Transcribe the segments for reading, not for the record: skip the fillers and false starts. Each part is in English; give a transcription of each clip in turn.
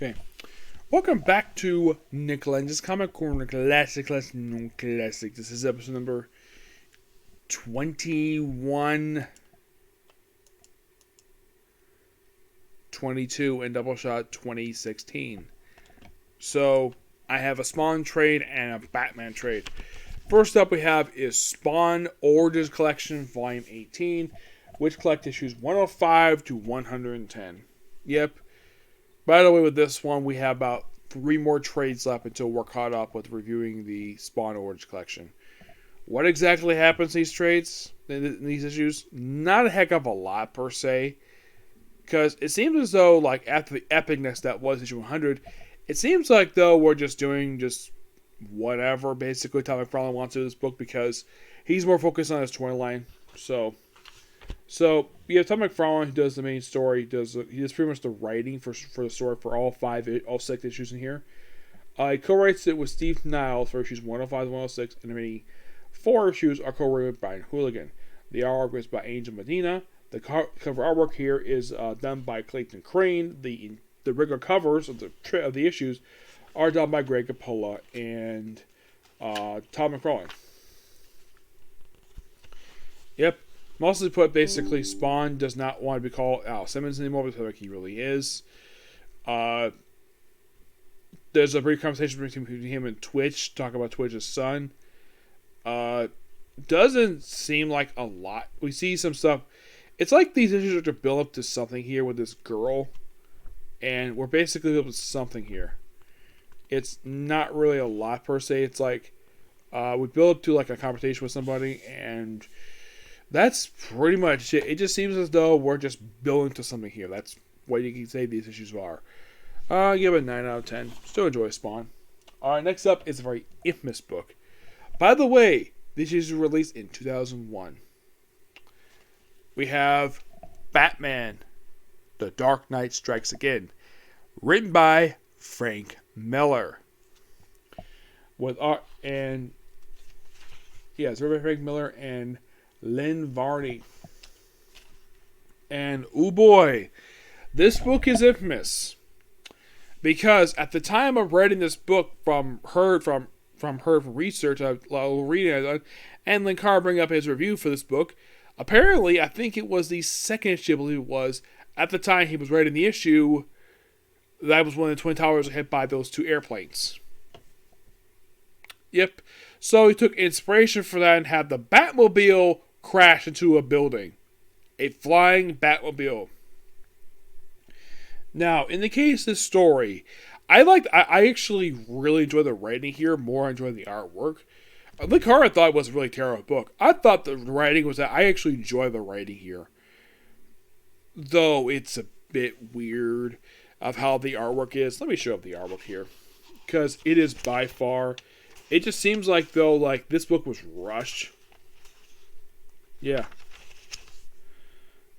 Okay. Welcome back to Lenz's Comic Corner Classic. This is episode number 21, 22, and Doubleshot 2016. So, I have a Spawn trade and a Batman trade. First up we have is Spawn Origins Collection Volume 18, which collect issues 105 to 110. Yep. By the way, with this one, we have about 3 more trades left until we're caught up with reviewing the Spawn Origins Collection. What exactly happens in these trades, in these issues? Not a heck of a lot, per se. Because it seems as though, like, after the epicness that was issue 100, it seems like, though, we're just doing just whatever, basically, Tom McFarlane wants to do this book, because he's more focused on his toy line. So you have Tom McFarlane, who does the main story. He does pretty much the writing for the story for all 6 issues in here. He co-writes it with Steve Niles for issues 105 to 106, and the remaining 4 issues are co-written by Brian Hooligan. The artwork is by Angel Medina. The cover artwork here is done by Clayton Crane. The regular covers of the issues are done by Greg Capullo and Tom McFarlane. Yep. Mostly put, basically, Spawn does not want to be called Al Simmons anymore, because like he really is. There's a brief conversation between him and Twitch, talking about Twitch's son. Doesn't seem like a lot. We see some stuff. It's like these issues are to build up to something here with this girl. And we're basically building up to something here. It's not really a lot, per se. It's like, we build up to like a conversation with somebody, and that's pretty much it. It just seems as though we're just building to something here. That's what you can say these issues are. I'll give it a 9 out of 10. Still enjoy Spawn. Alright, next up is a very infamous book. By the way, this issue was released in 2001. We have Batman, The Dark Knight Strikes Again. Written by Frank Miller. It's written by Frank Miller and Len Varney. And oh boy, this book is infamous, because at the time of writing this book, from research reading, and Linkar bring up his review for this book, apparently I think it was the second issue, I believe it was, at the time he was writing the issue, that was when the Twin Towers were hit by those 2 airplanes. Yep. So he took inspiration for that and had the Batmobile crash into a building. A flying Batmobile. Now, in the case of this story, I actually really enjoy the writing here, more I enjoy the artwork. Linkara I thought it was a really terrible book. I thought the writing was that I actually enjoy the writing here. Though it's a bit weird of how the artwork is. Let me show up the artwork here, because it is by far, it just seems like, though, like this book was rushed. Yeah.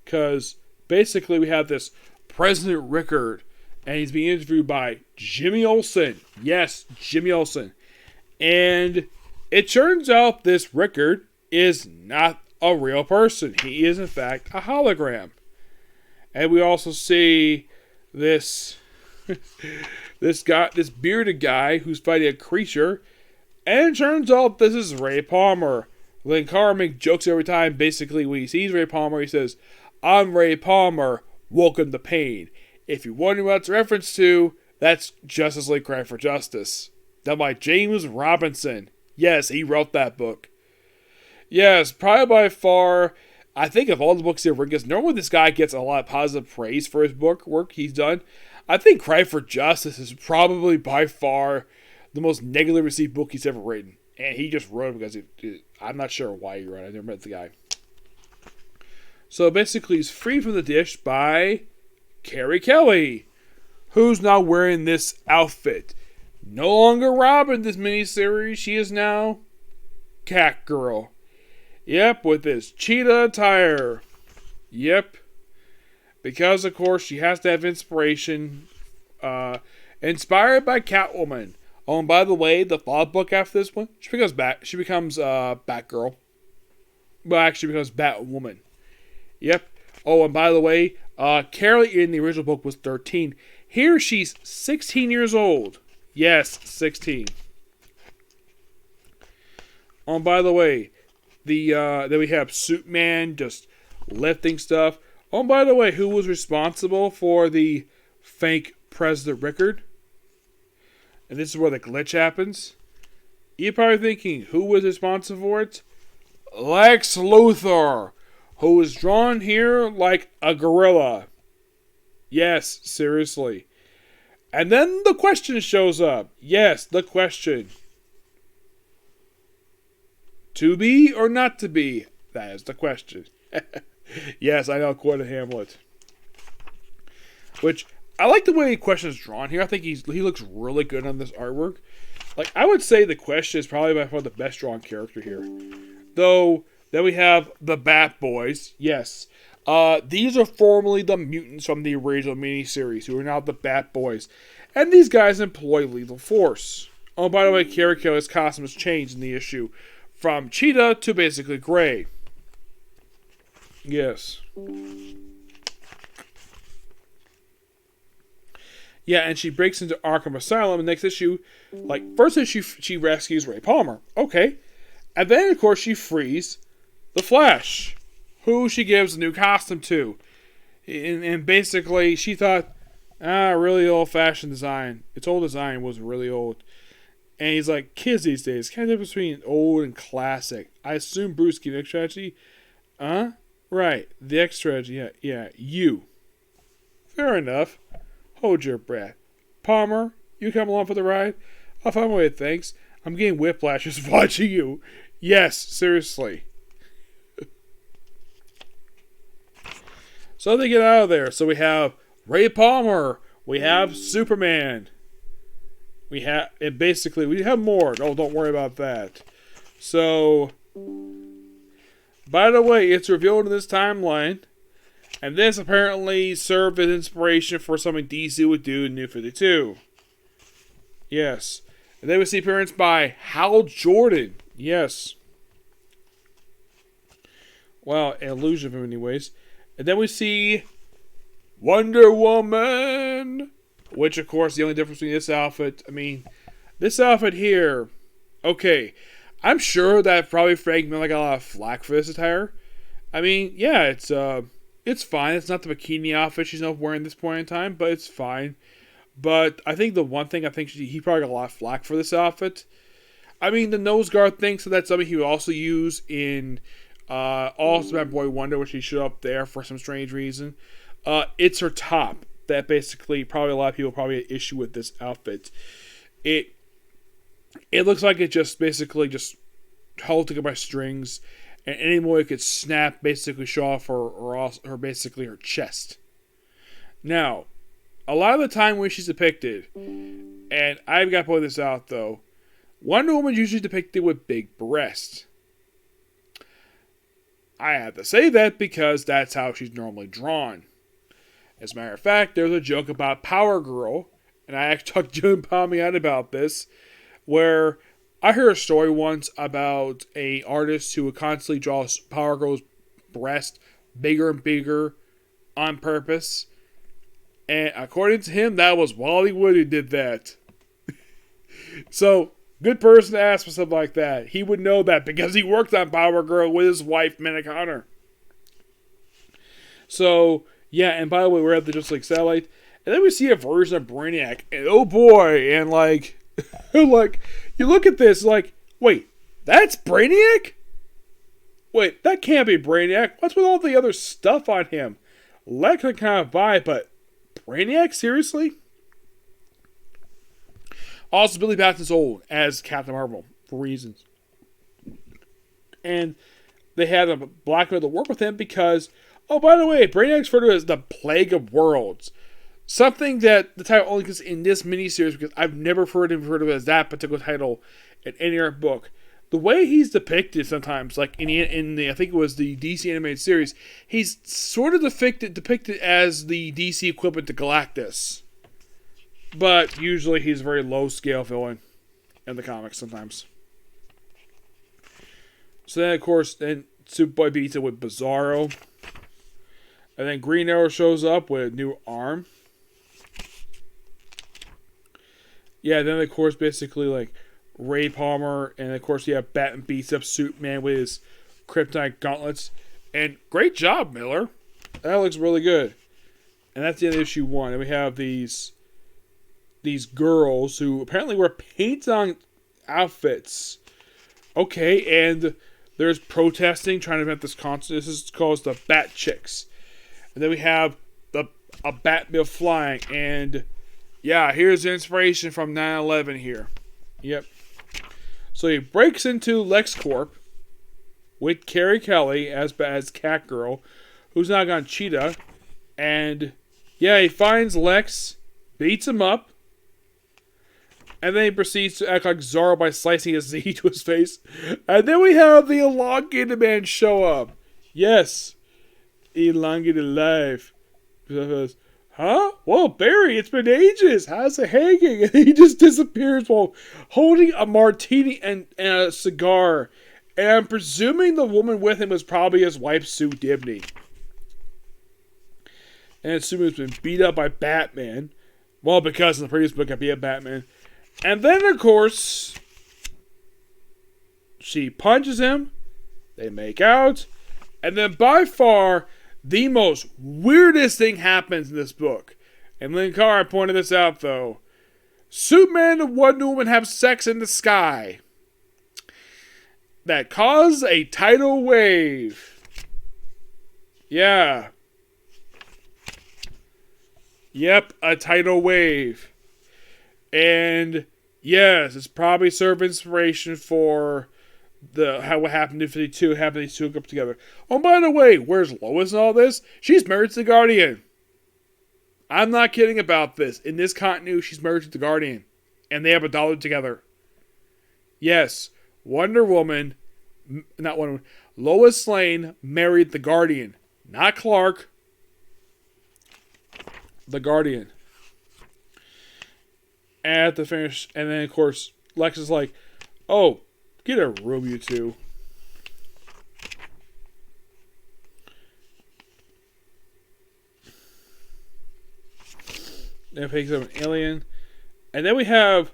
Because basically we have this President Rickard, and he's being interviewed by Jimmy Olsen. Yes, Jimmy Olsen. And it turns out this Rickard is not a real person. He is, in fact, a hologram. And we also see this this bearded guy who's fighting a creature, and it turns out this is Ray Palmer. Linkara makes jokes every time. Basically, when he sees Ray Palmer, he says, "I'm Ray Palmer, welcome to pain." If you're wondering what it's a reference to, that's Justice League Cry for Justice, done by James Robinson. Yes, he wrote that book. Yes, probably by far, I think of all the books he ever gets, normally this guy gets a lot of positive praise for his work he's done. I think Cry for Justice is probably by far the most negatively received book he's ever written. And he just wrote it because I'm not sure why he wrote it. I never met the guy. So basically, he's freed from the dish by Carrie Kelly, who's now wearing this outfit. No longer Robin this miniseries. She is now Catgirl. Yep, with this cheetah attire. Yep. Because, of course, she has to have inspiration. Inspired by Catwoman. Oh, and by the way, the follow-up book after this one, she becomes Batgirl. Well, actually becomes Batwoman. Yep. Oh, and by the way, Carly in the original book was 13. Here she's 16 years old. Yes, 16. Oh, and by the way, then we have Superman just lifting stuff. Oh, and by the way, who was responsible for the fake President Rickard? And this is where the glitch happens. You're probably thinking, who was responsible for it? Lex Luthor, who was drawn here like a gorilla. Yes, seriously. And then the question shows up. Yes, the question. To be or not to be? That is the question. Yes, I know, quote Hamlet. Which, I like the way the question is drawn here. I think he looks really good on this artwork. Like, I would say the Question is probably by far the best drawn character here. Though, then we have the Bat Boys. Yes. These are formerly the mutants from the original miniseries, who are now the Bat Boys. And these guys employ lethal force. Oh, by the way, Carrie Kelly's costume has changed in the issue. From cheetah to basically gray. Yes. Yeah, and she breaks into Arkham Asylum. The next issue, first issue, she rescues Ray Palmer. Okay. And then, of course, she frees the Flash, who she gives a new costume to. And basically, she thought, really old-fashioned design. Its old design was really old. And he's like, kids these days, kind of between old and classic. I assume Bruce gave X strategy. Right, the X strategy. Yeah, you. Fair enough. Hold your breath. Palmer, you come along for the ride? Off my way, thanks. I'm getting whiplash just watching you. Yes, seriously. So they get out of there. So we have Ray Palmer. We have Superman. We have more. Oh, don't worry about that. So, by the way, it's revealed in this timeline, and this apparently served as inspiration for something DC would do in New 52. Yes. And then we see appearance by Hal Jordan. Yes. Well, an illusion of him anyways. And then we see Wonder Woman. Which, of course, the only difference between this outfit... this outfit here... Okay. I'm sure that probably Frank Miller got a lot of flack for this attire. Yeah, it's fine. It's not the bikini outfit she's not wearing at this point in time, but it's fine. But I think the one thing he probably got a lot of flack for this outfit. The nose guard thing, so that's something he would also use in Ultimate Boy Wonder, which he showed up there for some strange reason. It's her top that basically probably a lot of people probably had issue with this outfit. It looks like it just basically just held together by strings, and any more it could snap, basically show off her basically her chest. Now, a lot of the time when she's depicted, and I've got to point this out though, Wonder Woman's usually depicted with big breasts. I have to say that because that's how she's normally drawn. As a matter of fact, there's a joke about Power Girl, and I actually talked to Jim Palmy out about this, where I heard a story once about an artist who would constantly draw Power Girl's breast bigger and bigger on purpose. And according to him, that was Wally Wood who did that. So, good person to ask for something like that. He would know that because he worked on Power Girl with his wife, Minna Connor. So, yeah, and by the way, we're at the Just Like Satellite. And then we see a version of Brainiac. And oh boy, and you look at this, wait, that's Brainiac? Wait, that can't be Brainiac. What's with all the other stuff on him? Electric kind of vibe, but Brainiac? Seriously? Also, Billy Batson's old as Captain Marvel for reasons. And they had a Black Widow to work with him because, oh, by the way, Brainiac's referred to as the Plague of Worlds. Something that the title only gets in this miniseries because I've never heard him referred to as that particular title in any other book. The way he's depicted sometimes, like in the I think it was the DC animated series, he's sort of depicted as the DC equivalent to Galactus. But usually he's a very low scale villain in the comics sometimes. So then of course then Superboy beats it with Bizarro. And then Green Arrow shows up with a new arm. Yeah, then of course basically like Ray Palmer, and of course you have Batman beats up Superman with his kryptonite gauntlets. And great job, Miller. That looks really good. And that's the end of issue 1. And we have these girls who apparently wear paint-on outfits. Okay, and there's protesting, trying to prevent this concert. This is called the Bat Chicks. And then we have a Batmobile flying. And yeah, here's the inspiration from 9/11 here. Yep. So he breaks into LexCorp with Carrie Kelly as Catgirl, who's now gone Cheetah. And yeah, he finds Lex, beats him up, and then he proceeds to act like Zorro by slicing a Z to his face. And then we have the elongated man show up. Yes. Elongated life. Huh? Well, Barry, it's been ages. How's it hanging? And he just disappears while holding a martini and a cigar. And I'm presuming the woman with him was probably his wife, Sue Dibney. And Superman's been beat up by Batman. Well, because in the previous book I beat up Batman. And then, of course, she punches him. They make out. And then by far, the most weirdest thing happens in this book. And Lynn Carr pointed this out, though. Superman and Wonder Woman have sex in the sky that cause a tidal wave. Yeah. Yep, a tidal wave. And yes, it's probably served inspiration for what happened in 52, having these two hook up together. Oh, by the way, where's Lois in all this? She's married to the Guardian. I'm not kidding about this. In this continuity, she's married to the Guardian. And they have a daughter together. Yes, Wonder Woman, not Wonder Woman, Lois Lane married the Guardian. Not Clark. The Guardian. At the finish, and then of course Lex is like, "Oh, get a room, you two." Then picks up an alien, and then we have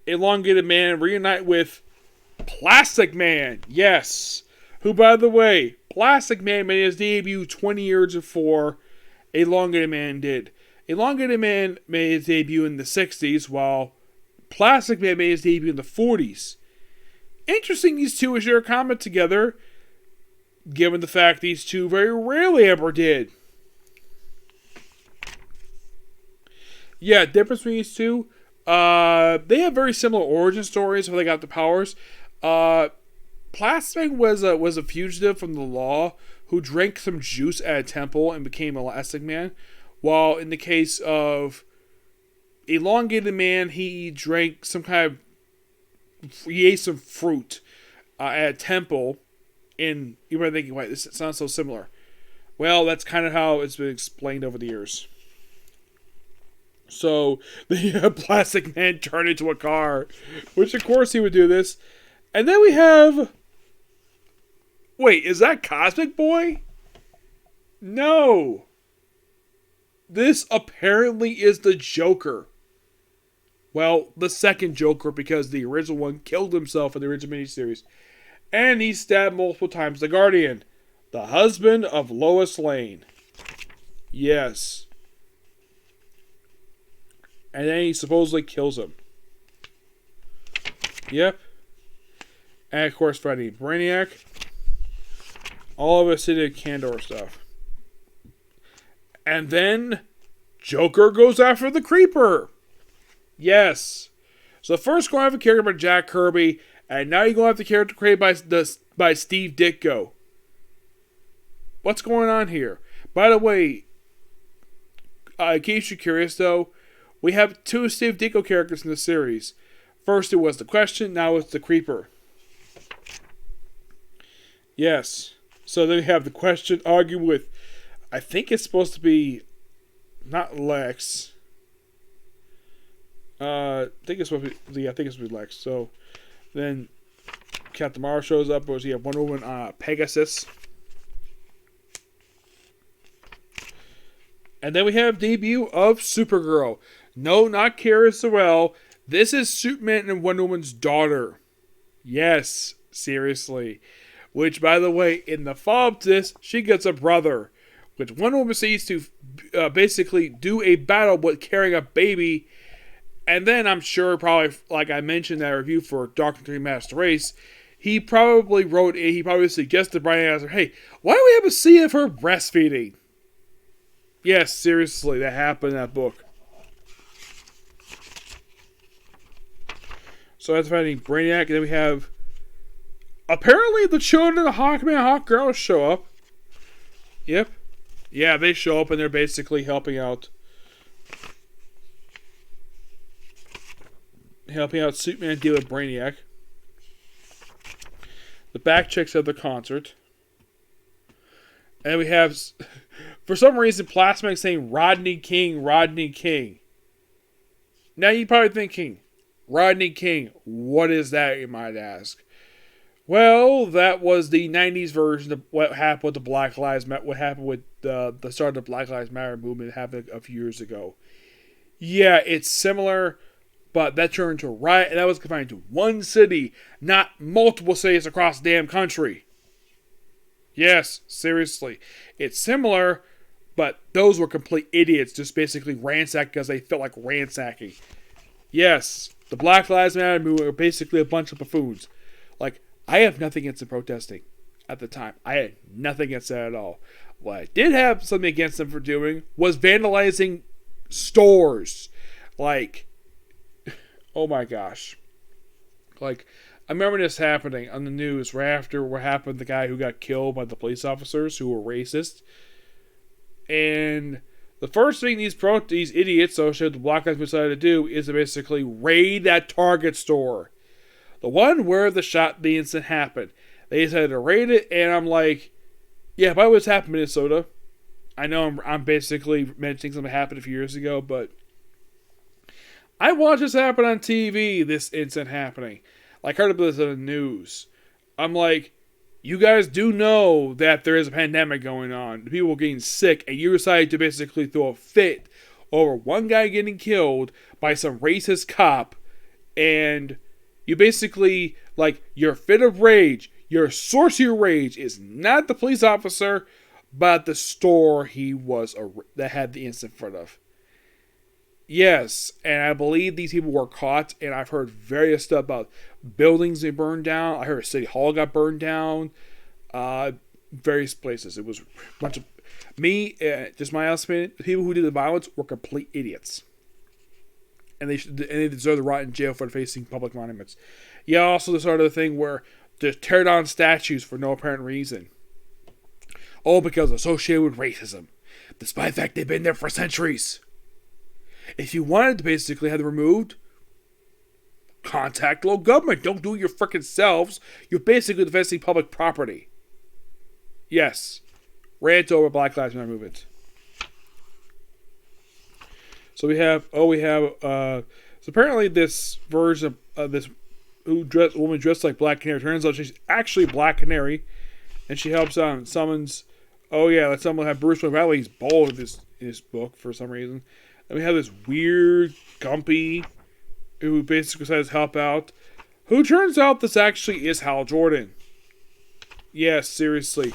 Elongated Man reunite with Plastic Man. Yes, who, by the way, Plastic Man made his debut 20 years before Elongated Man did. Elongated Man made his debut in the 60s, while Plastic Man made his debut in the 40s. Interesting these two share a comic together, given the fact these two very rarely ever did. Yeah, difference between these two, they have very similar origin stories where they got the powers. Plastic was a fugitive from the law who drank some juice at a temple and became Elastic Man. While in the case of Elongated Man, he drank he ate some fruit at a temple. And you might be thinking, wait, this sounds so similar. Well, that's kind of how it's been explained over the years. So, the Plastic Man turned into a car, which of course he would do this. And then we have... Wait, is that Cosmic Boy? No. This apparently is the Joker. Well, the second Joker, because the original one killed himself in the original miniseries. And he stabbed multiple times the Guardian, the husband of Lois Lane. Yes. And then he supposedly kills him. Yep. And of course, Freddy Brainiac. All of us did Kandor stuff. And then Joker goes after the Creeper. Yes. So first going to have a character by Jack Kirby, and now you're going to have the character created by Steve Ditko. What's going on here? By the way, in case you're curious though, we have two Steve Ditko characters in the series. First it was the Question, now it's the Creeper. Yes. So then we have the Question arguing with, I think it's supposed to be not Lex. I think it's supposed to be Lex. So then Captain Marvel shows up, or you have Wonder Woman Pegasus. And then we have debut of Supergirl. No, not Kara Sorrell. This is Superman and Wonder Woman's daughter. Yes, seriously. Which, by the way, in the follow-up to this, she gets a brother. Which Wonder Woman proceeds to basically do a battle with carrying a baby. And then I'm sure, probably, like I mentioned in that review for Dark Knight Master Race, he probably suggested Brian Adams, hey, why don't we have a scene of her breastfeeding? Yes, seriously, that happened in that book. So that's finding Brainiac, and then we have apparently the children of Hawkman and Hawkgirl show up. Yep. Yeah, they show up and they're basically helping out Superman deal with Brainiac. The back chicks of the concert. And we have, for some reason, Plasmac saying Rodney King, Rodney King. Now you're probably thinking, Rodney King, what is that, you might ask? Well, that was the 90s version of what happened with the Black Lives Matter, what happened with the start of the Black Lives Matter movement happened a few years ago. Yeah, it's similar, but that turned into a riot, and that was confined to one city, not multiple cities across the damn country. Yes, seriously. It's similar, but those were complete idiots, just basically ransacked because they felt like ransacking. Yes, the Black Lives Matter movement were basically a bunch of buffoons. Like, I have nothing against them protesting at the time. I had nothing against that at all. What I did have something against them for doing was vandalizing stores. Like, oh my gosh. Like, I remember this happening on the news right after what happened to the guy who got killed by the police officers who were racist. And the first thing these idiots, associated with the Black Lives decided to do is to basically raid that Target store. The one where the incident happened. They decided to raid it, and I'm like, yeah, by what's happened in Minnesota. I know I'm basically mentioning something that happened a few years ago, but I watched this happen on TV, this incident happening. Like, I heard about this in the news. I'm like, you guys do know that there is a pandemic going on. People are getting sick, and you decide to basically throw a fit over one guy getting killed by some racist cop, and you basically, like, your fit of rage, your source of your rage is not the police officer, but the store that had the incident in front of. Yes, and I believe these people were caught, and I've heard various stuff about buildings being burned down. I heard City Hall got burned down. Various places. It was a bunch of just my estimate, the people who did the violence were complete idiots. And they deserve to rot in jail for facing public monuments. Yeah, also the sort of thing where they tear down statues for no apparent reason. All because associated with racism. Despite the fact they've been there for centuries. If you wanted to basically have them removed, contact local government. Don't do it your frickin' selves. You're basically defacing public property. Yes. Rant over Black Lives Matter movement. So so apparently this version of this woman dressed like Black Canary, turns out she's actually Black Canary, and she helps out and summons, that someone had Bruce Wayne. By the way, he's bald in this book for some reason. And we have this weird Gumpy who basically says help out, who turns out this actually is Hal Jordan. Yes, seriously.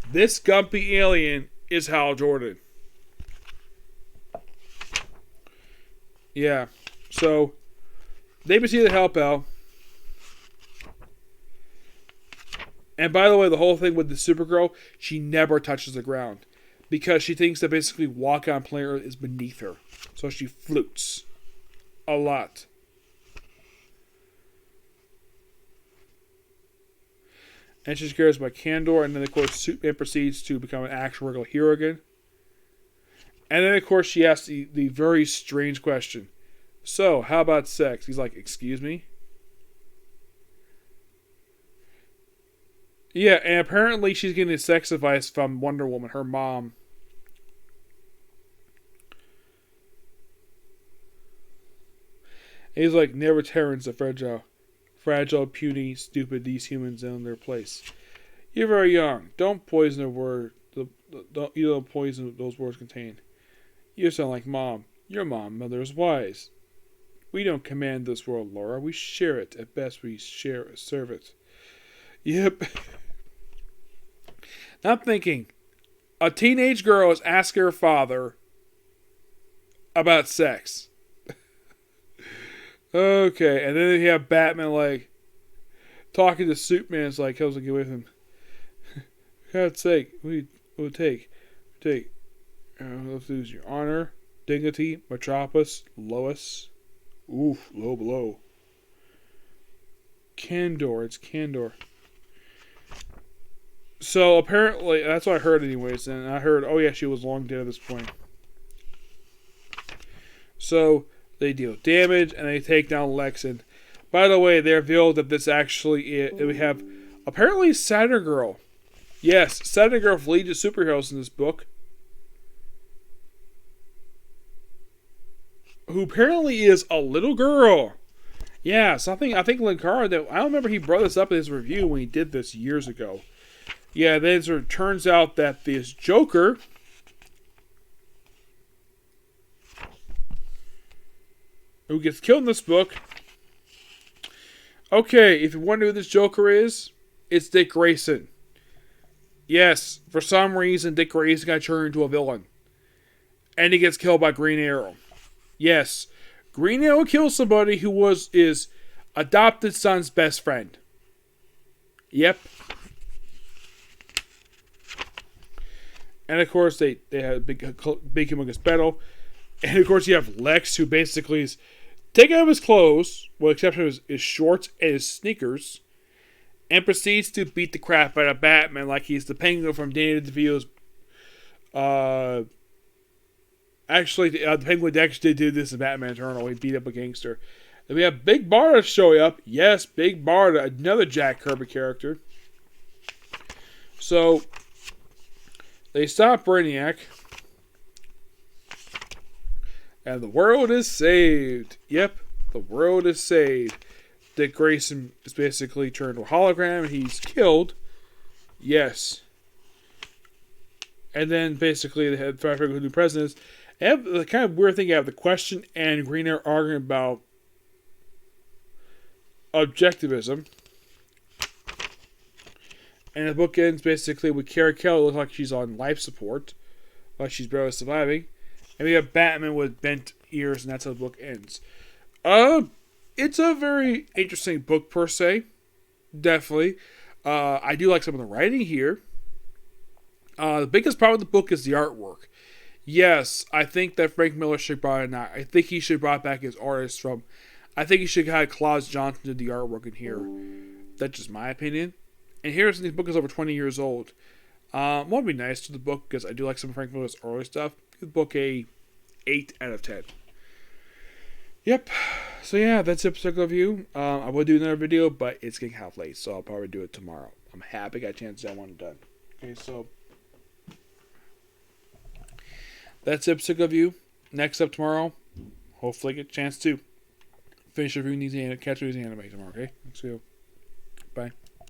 This Gumpy alien is Hal Jordan. Yeah, so they proceed to help out. And by the way, the whole thing with the Supergirl, she never touches the ground. Because she thinks that basically walking on planet Earth is beneath her. So she flutes. A lot. And she's cares about Kandor. And then, of course, Superman proceeds to become an actual regular hero again. And then, of course, she asks the very strange question. So, how about sex? He's like, excuse me? Yeah, and apparently she's getting sex advice from Wonder Woman, her mom. And he's like, never Terrence the fragile, puny, stupid, these humans in their place. You're very young. Don't poison the word. You don't poison those words contain. You sound like Mom. Your mother is wise. We don't command this world, Laura. We share it. At best, we serve it. Yep. Now I'm thinking, a teenage girl is asking her father about sex. Okay, and then you have Batman like talking to Superman. It's like, how's it get away with him? For God's sake, what would take? Let's lose your honor, dignity, Metropolis, Lois. Oof, low blow. Candor, it's Candor. So apparently, that's what I heard anyways, and I heard, oh yeah, she was long dead at this point. So they deal damage, and they take down Lex, and by the way, they revealed that this actually, we have, apparently Saturn Girl. Yes, Saturn Girl from Legion of Superheroes in this book. Who apparently is a little girl. Yeah, something, I think Linkara, I don't remember he brought this up in his review when he did this years ago. Yeah, then it turns out that this Joker, who gets killed in this book. Okay, if you wonder who this Joker is, it's Dick Grayson. Yes, for some reason, Dick Grayson got turned into a villain. And he gets killed by Green Arrow. Yes, Green Arrow kills somebody who was his adopted son's best friend. Yep. And of course, they had a big humongous battle. And of course, you have Lex, who basically is taking off his clothes, with the exception of his shorts and his sneakers, and proceeds to beat the crap out of Batman like he's the Penguin from Danny DeVito's. Actually, the Penguin actually did this in Batman Eternal. He beat up a gangster. Then we have Big Barda showing up. Yes, Big Barda, another Jack Kirby character. So they stop Brainiac. And the world is saved. Yep, the world is saved. Dick Grayson is basically turned to a hologram and he's killed. Yes. And then basically they had five new presidents. And the kind of weird thing, you have the Question and Green Arrow arguing about objectivism. And the book ends basically with Kara Kelly looking like she's on life support. Like she's barely surviving. And we have Batman with bent ears, and that's how the book ends. It's a very interesting book per se. Definitely. I do like some of the writing here. The biggest problem with the book is the artwork. Yes, I think that Frank Miller should brought it out. I think he should brought back his artist from. I think he should have had Klaus Johnson do the artwork in here. That's just my opinion. And here's the book is over 20 years old. What would be nice to the book, because I do like some of Frank Miller's early stuff. Give the book a 8 out of 10. Yep. So yeah, that's the episode review. I will do another video, but it's getting half late, so I'll probably do it tomorrow. I'm happy I got a chance to get one done. Okay, so that's the episode review. Next up tomorrow, hopefully I get a chance to finish reviewing these anime tomorrow. Okay, let's go. Bye.